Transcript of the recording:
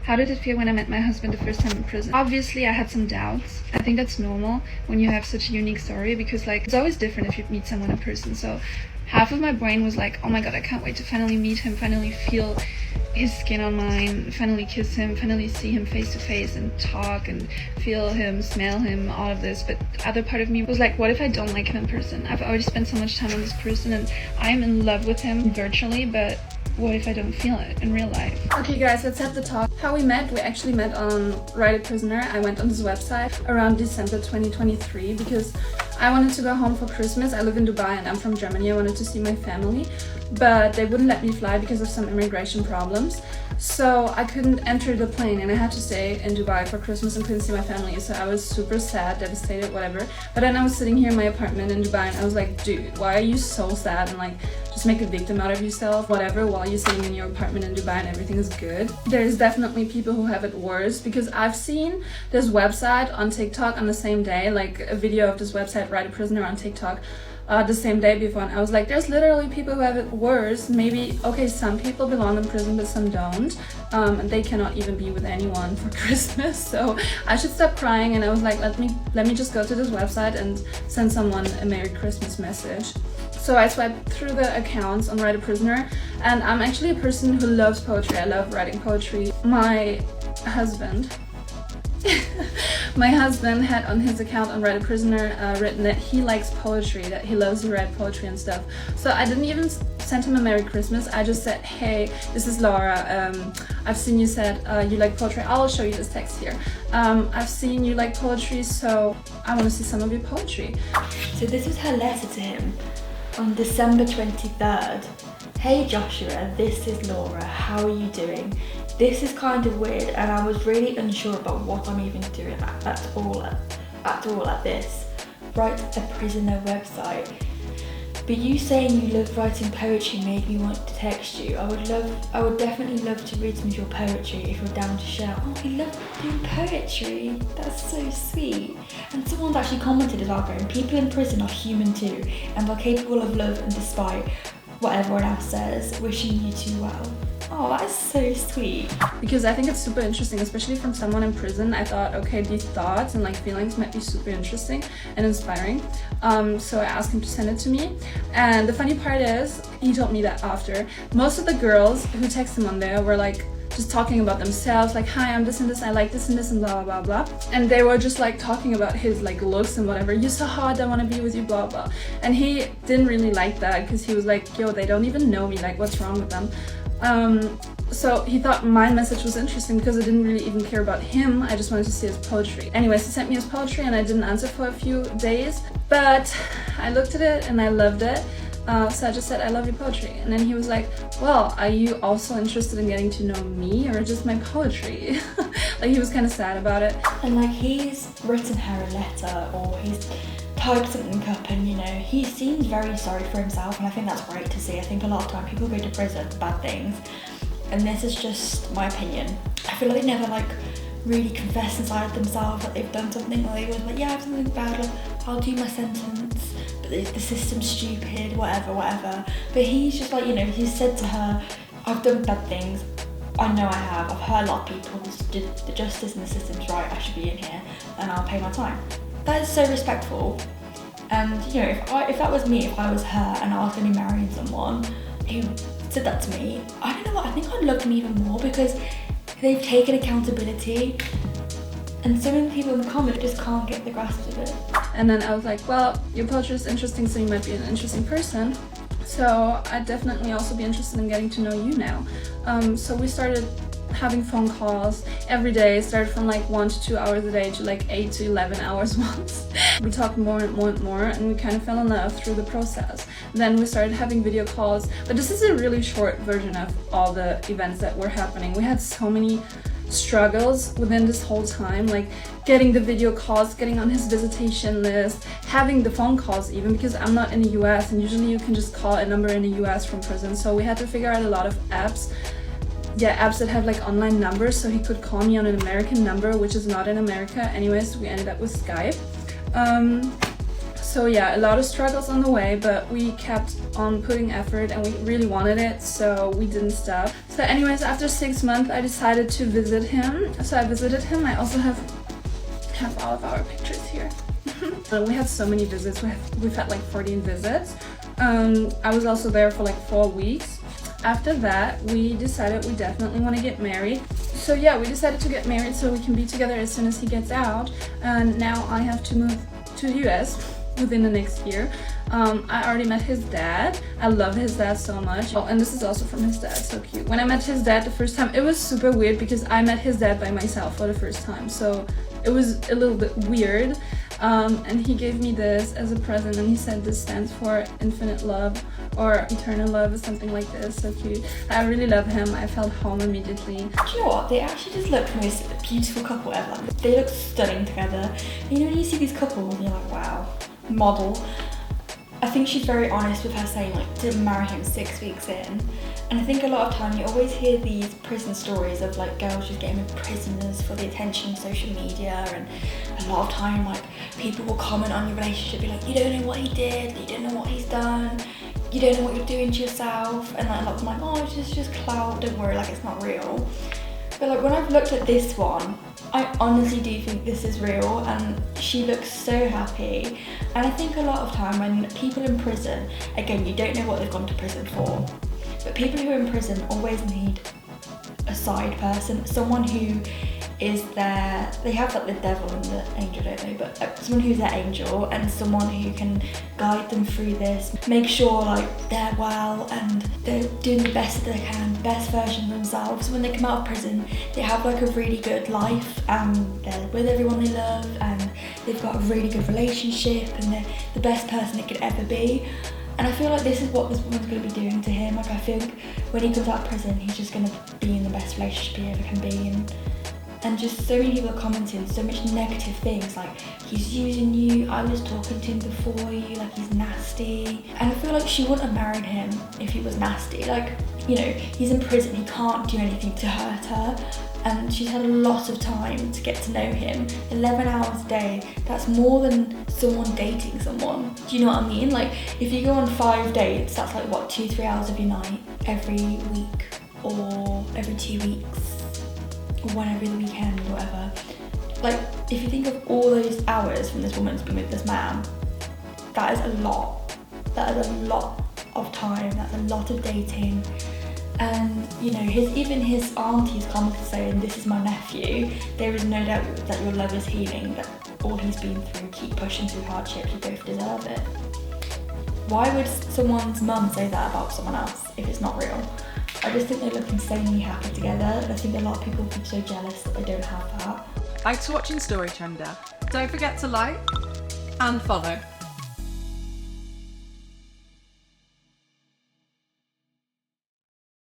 How did it feel when I met my husband the first time in prison? Obviously, I had some doubts. I think that's normal when you have such a unique story, because like it's always different if you meet someone in person. So half of my brain was like, oh my god, I can't wait to finally meet him, finally feel his skin on mine, finally kiss him, finally see him face to face and talk and feel him, smell him, all of this. But the other part of me was like, what if I don't like him in person? I've already spent so much time on this person and I am in love with him virtually, but what if I don't feel it in real life? Okay guys, let's have the talk. How we met? We actually met on Write a Prisoner. I went on this website around December 2023 because I wanted to go home for Christmas. I live in Dubai and I'm from Germany. I wanted to see my family, but they wouldn't let me fly because of some immigration problems. So I couldn't enter the plane and I had to stay in Dubai for Christmas and couldn't see my family. So I was super sad, devastated, whatever. But then I was sitting here in my apartment in Dubai and I was like, dude, why are you so sad and like just make a victim out of yourself, whatever, while you're sitting in your apartment in Dubai and everything is good. There's definitely people who have it worse, because I've seen this website on TikTok on the same day, like a video of this website, Write a Prisoner, on TikTok the same day before, and I was like, there's literally people who have it worse. Maybe, okay, some people belong in prison but some don't, and they cannot even be with anyone for Christmas, so I should stop crying. And I was like, let me just go to this website and send someone a Merry Christmas message. So I swiped through the accounts on Write a Prisoner, and I'm actually a person who loves poetry. I love writing poetry. My husband had on his account on Write a Prisoner written that he likes poetry, that he loves to write poetry and stuff. So I didn't even send him a Merry Christmas. I just said, hey, this is Laura. I've seen you said you like poetry. I'll show you this text here. I've seen you like poetry, so I want to see some of your poetry. So this was her letter to him on December 23rd. Hey Joshua, this is Laura. How are you doing? This is kind of weird and I was really unsure about what I'm even doing at all at this Write a Prisoner website. But you saying you love writing poetry made me want to text you. I would definitely love to read some of your poetry if you're down to share. Oh, I love doing poetry. That's so sweet. And someone's actually commented as well, going, people in prison are human too and are capable of love and despite what everyone else says. Wishing you two well. Oh, that is so sweet. Because I think it's super interesting, especially from someone in prison. I thought, okay, these thoughts and like feelings might be super interesting and inspiring. So I asked him to send it to me. And the funny part is, he told me that after. Most of the girls who texted him on there were like just talking about themselves, like, hi, I'm this and this, I like this and this and blah blah blah. And they were just like talking about his like looks and whatever. You're so hot, I want to be with you, blah blah. And he didn't really like that because he was like, yo, they don't even know me, like what's wrong with them? So he thought my message was interesting because I didn't really even care about him. I just wanted to see his poetry. Anyways, he sent me his poetry and I didn't answer for a few days, but I looked at it and I loved it. So I just said, I love your poetry. And then he was like, well, are you also interested in getting to know me or just my poetry? Like he was kind of sad about it. And like he's written her a letter or he's typed something up and, you know, he seems very sorry for himself, and I think that's great to see. I think a lot of time people go to prison for bad things, and this is just my opinion. I feel like they never like really confess inside themselves that they've done something, or they was like, yeah, I've done something bad, like, I'll do my sentence, but the system's stupid, whatever. But he's just like, you know, he's said to her, I've done bad things, I know I have, I've hurt a lot of people, the justice and the system's right, I should be in here, and I'll pay my time. That is so respectful. And you know, if that was me, if I was her and I was going to be marrying someone who said that to me, I don't know what, I think I'd love them even more because they've taken accountability, and so many people in the comments just can't get the grasp of it. And then I was like, well, your poetry is interesting, so you might be an interesting person. So I'd definitely also be interested in getting to know you now. So we started having phone calls every day. Started from like 1 to 2 hours a day to like 8 to 11 hours once. We talked more and more and we kind of fell in love through the process. Then we started having video calls, but this is a really short version of all the events that were happening. We had so many struggles within this whole time, like getting the video calls, getting on his visitation list, having the phone calls even, because I'm not in the US and usually you can just call a number in the US from prison. So we had to figure out a lot of apps that have like online numbers, so he could call me on an American number, which is not in America. Anyways, we ended up with Skype. So yeah, a lot of struggles on the way, but we kept on putting effort and we really wanted it, so we didn't stop. So anyways, after 6 months I decided to visit him. So I visited him. I also have all of our pictures here. We had so many visits. We've had like 14 visits. I was also there for like 4 weeks. After that, we decided we definitely want to get married. So yeah, we decided to get married so we can be together as soon as he gets out. And now I have to move to the US within the next year. I already met his dad. I love his dad so much. Oh, and this is also from his dad, so cute. When I met his dad the first time, it was super weird because I met his dad by myself for the first time. So it was a little bit weird. And he gave me this as a present, and he said this stands for infinite love or eternal love or something like this. So cute. I really love him. I felt home immediately. Do you know what? They actually just look the most beautiful couple ever. They look stunning together. You know, when you see these couples and you're like, wow, model. I think she's very honest with her saying like to marry him 6 weeks in. And I think a lot of time you always hear these prison stories of like girls just getting with prisoners for the attention of social media, and a lot of time like people will comment on your relationship, be like, you don't know what he did, you don't know what he's done, you don't know what you're doing to yourself, and like a lot of them are like, oh, it's just clout, don't worry, like it's not real. But like when I've looked at this one, I honestly do think this is real, and she looks so happy. And I think a lot of time when people in prison, again, you don't know what they've gone to prison for, but people who are in prison always need a side person, someone who is there. They have like the devil and the angel, don't they? But someone who's their angel and someone who can guide them through this, make sure like they're well and they're doing the best that they can, the best version of themselves. So when they come out of prison, they have like a really good life, and they're with everyone they love, and they've got a really good relationship, and they're the best person it could ever be. And I feel like this is what this woman's going to be doing to him. Like I think when he comes out of prison, he's just going to be in the best relationship he ever can be. And just so many people are commenting so much negative things, like he's using you, I was talking to him before you, like he's nasty. And I feel like she wouldn't have married him if he was nasty. Like, you know, he's in prison, he can't do anything to hurt her, and she's had a lot of time to get to know him. 11 hours a day, that's more than someone dating someone. Do you know what I mean? Like if you go on 5 dates, that's like what, 2-3 hours of your night every week or every 2 weeks. Or one every weekend or whatever. Like if you think of all those hours from this woman's been with this man, that is a lot. That is a lot of time, that's a lot of dating. And you know, even his auntie is commented saying, this is my nephew. There is no doubt that your love is healing, that all he's been through, keep pushing through hardships, you both deserve it. Why would someone's mum say that about someone else if it's not real? I just think they look insanely happy together, and I think a lot of people would be so jealous that they don't have that. Thanks for watching StoryTrender. Don't forget to like and follow.